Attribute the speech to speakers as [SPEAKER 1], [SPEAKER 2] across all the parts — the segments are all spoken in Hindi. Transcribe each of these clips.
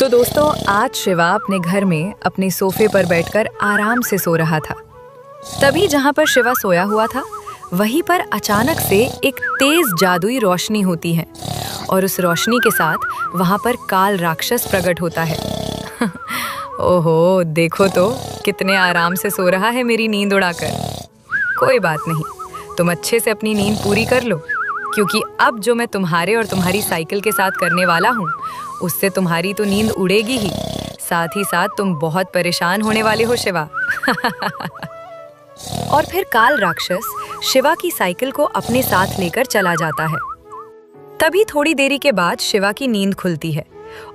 [SPEAKER 1] तो दोस्तों, आज शिवा अपने घर में अपने सोफे पर बैठकर आराम से सो रहा था। तभी जहाँ पर शिवा सोया हुआ था, वहीं पर अचानक से एक तेज जादुई रोशनी होती है और उस रोशनी के साथ वहाँ पर काल राक्षस प्रकट होता है। ओहो, देखो तो कितने आराम से सो रहा है मेरी नींद उड़ाकर। कोई बात नहीं, तुम अच्छे से अपनी नींद पूरी कर लो, क्योंकि अब जो मैं तुम्हारे और तुम्हारी साइकिल के साथ करने वाला हूँ, उससे तुम्हारी तो नींद उड़ेगी ही, साथ ही साथ तुम बहुत परेशान होने वाले हो शिवा। और फिर काल राक्षस शिवा की साइकिल को अपने साथ लेकर चला जाता है। तभी थोड़ी देरी के बाद शिवा की नींद खुलती है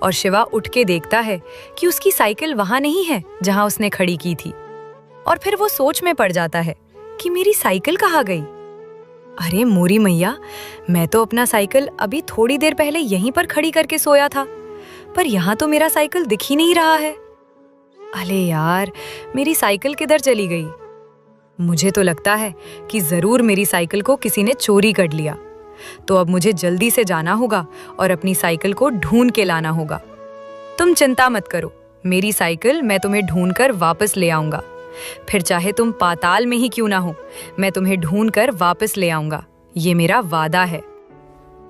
[SPEAKER 1] और शिवा उठ के देखता है कि उसकी साइकिल वहां नहीं है जहां उसने खड़ी की थी। और फिर वो सोच में पड़ जाता है कि मेरी साइकिल कहाँ गई। अरे मोरी मैया, मैं तो अपना साइकिल अभी थोड़ी देर पहले यहीं पर खड़ी करके सोया था, पर यहाँ तो मेरा साइकिल दिख ही नहीं रहा है। अरे यार, मेरी साइकिल किधर चली गई? मुझे तो लगता है कि जरूर मेरी साइकिल को किसी ने चोरी कर लिया। तो अब मुझे जल्दी से जाना होगा और अपनी साइकिल को ढूंढ के लाना होगा। तुम चिंता मत करो, मेरी साइकिल मैं तुम्हें ढूंढ कर वापस ले आऊंगा। फिर चाहे तुम पाताल में ही क्यों ना हो, मैं तुम्हें ढूंढ कर वापस ले आऊंगा, ये मेरा वादा है।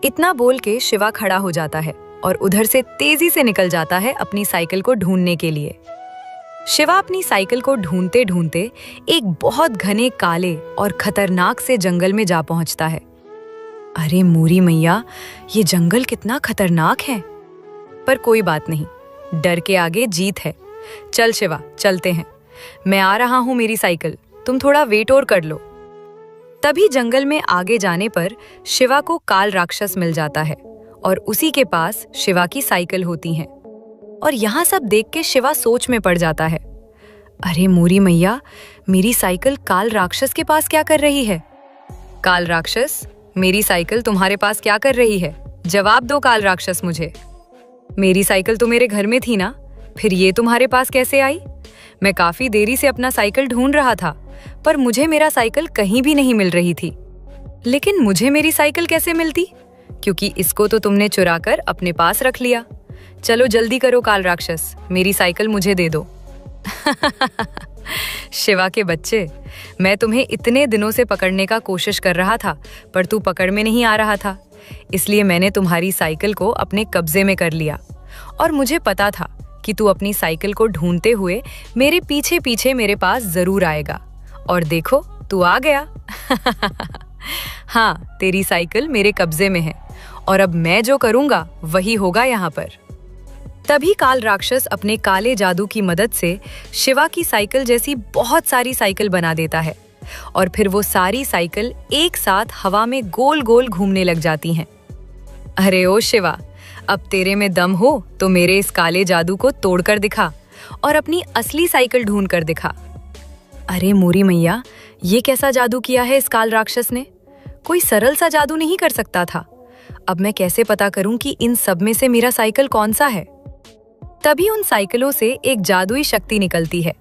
[SPEAKER 1] इतना बोल के शिवा खड़ा हो जाता है और उधर से तेजी से निकल जाता है अपनी साइकिल को ढूंढने के लिए। शिवा अपनी साइकिल को ढूंढते ढूंढते एक बहुत घने काले और खतरनाक से जंगल में जा पहुंचता है। अरे मोरी मैया, ये जंगल कितना खतरनाक है। पर कोई बात नहीं, डर के आगे जीत है। चल शिवा, चलते हैं। मैं आ रहा हूं मेरी साइकिल, तुम थोड़ा वेट और कर लो। तभी जंगल में आगे जाने पर शिवा को काल राक्षस मिल जाता है और उसी के पास शिवा की साइकिल होती है। और यहाँ सब देख के शिवा सोच में पड़ जाता है। अरे मोरी मैया, मेरी साइकिल काल राक्षस के पास क्या कर रही है? काल राक्षस, मेरी साइकिल तुम्हारे पास क्या कर रही है? जवाब दो काल राक्षस मुझे। मेरी साइकिल तो मेरे घर में थी ना, फिर ये तुम्हारे पास कैसे आई? मैं काफी देरी से अपना साइकिल ढूंढ रहा था, पर मुझे मेरा साइकिल कहीं भी नहीं मिल रही थी। लेकिन मुझे मेरी साइकिल कैसे मिलती? क्योंकि इसको तो तुमने चुरा कर अपने पास रख लिया। चलो जल्दी करो काल राक्षस, मेरी साइकिल मुझे दे दो। शिवा के बच्चे, मैं तुम्हें इतने दिनों से पकड़ने का कोशिश कर रहा था, पर तू पकड़ में नहीं आ रहा था, इसलिए मैंने तुम्हारी साइकिल को अपने कब्जे में कर लिया। और मुझे पता था कि तू अपनी साइकिल को ढूंढते हुए मेरे पीछे पीछे मेरे पास जरूर आएगा। और देखो, तू आ गया। हाँ, तेरी साइकिल मेरे कब्जे में है और अब मैं जो करूंगा वही होगा यहाँ पर। तभी काल राक्षस अपने काले जादू की मदद से शिवा की साइकिल जैसी बहुत सारी साइकिल बना देता है और फिर वो सारी साइकिल एक साथ हवा में गोल गोल घूमने लग जाती हैं। अरे ओ शिवा, अब तेरे में दम हो तो मेरे इस काले जादू को तोड़कर दिखा और अपनी असली साइकिल ढूंढ कर दिखा। अरे मोरी मैया, ये कैसा जादू किया है इस काल राक्षस ने? कोई सरल सा जादू नहीं कर सकता था। अब मैं कैसे पता करूं कि इन सब में से मेरा साइकिल कौन सा है? तभी उन साइकिलों से एक जादुई शक्ति निकलती है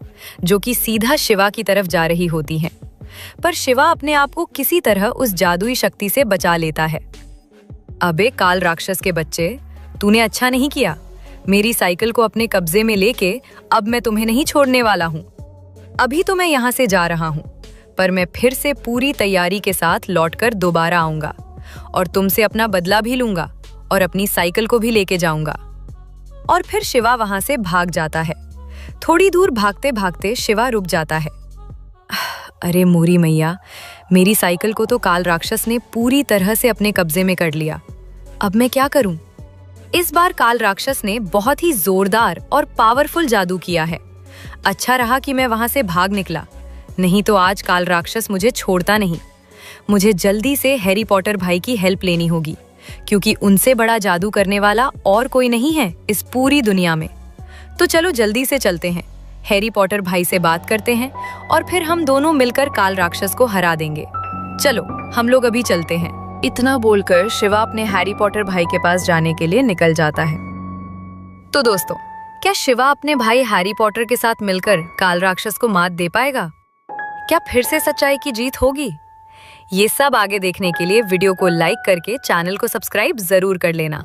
[SPEAKER 1] जो कि सीधा शिवा की तरफ जा रही होती है। पर शिवा अपने आप को किसी तरह उस जादुई शक्ति से बचा लेता है। अबे काल राक्षस के बच्चे, तूने अच्छा नहीं किया। मेरी साइकिल को अपने कब्जे में लेके अब मैं तुम्हें नहीं छोड़ने वाला हूँ। अभी तो मैं यहाँ से जा रहा हूँ, पर मैं फिर से पूरी तैयारी के साथ लौटकर दोबारा आऊंगा और तुमसे अपना बदला भी लूंगा और अपनी साइकिल को भी लेके जाऊंगा। और फिर शिवा वहां से भाग जाता है। थोड़ी दूर भागते भागते शिवा रुक जाता है। अरे मोरी मैया, मेरी साइकिल को तो काल राक्षस ने पूरी तरह से अपने कब्जे में कर लिया। अब मैं क्या करूं? इस बार काल राक्षस ने बहुत ही जोरदार और पावरफुल जादू किया है। अच्छा रहा कि मैं वहां से भाग निकला, नहीं तो आज काल राक्षस मुझे छोड़ता नहीं। मुझे जल्दी से हैरी पॉटर भाई की हेल्प लेनी होगी, क्योंकि उनसे बड़ा जादू करने वाला और कोई नहीं है इस पूरी दुनिया में। तो चलो जल्दी से चलते हैं, हैरी पॉटर भाई से बात करते हैं और फिर हम दोनों मिलकर काल राक्षस को हरा देंगे। चलो हम लोग अभी चलते हैं। इतना बोलकर शिवा अपने हैरी पॉटर भाई के पास जाने के लिए निकल जाता है। तो दोस्तों, क्या शिवा अपने भाई हैरी पॉटर के साथ मिलकर काल राक्षस को मात दे पाएगा? क्या फिर से सच्चाई की जीत होगी? ये सब आगे देखने के लिए वीडियो को लाइक करके चैनल को सब्सक्राइब जरूर कर लेना।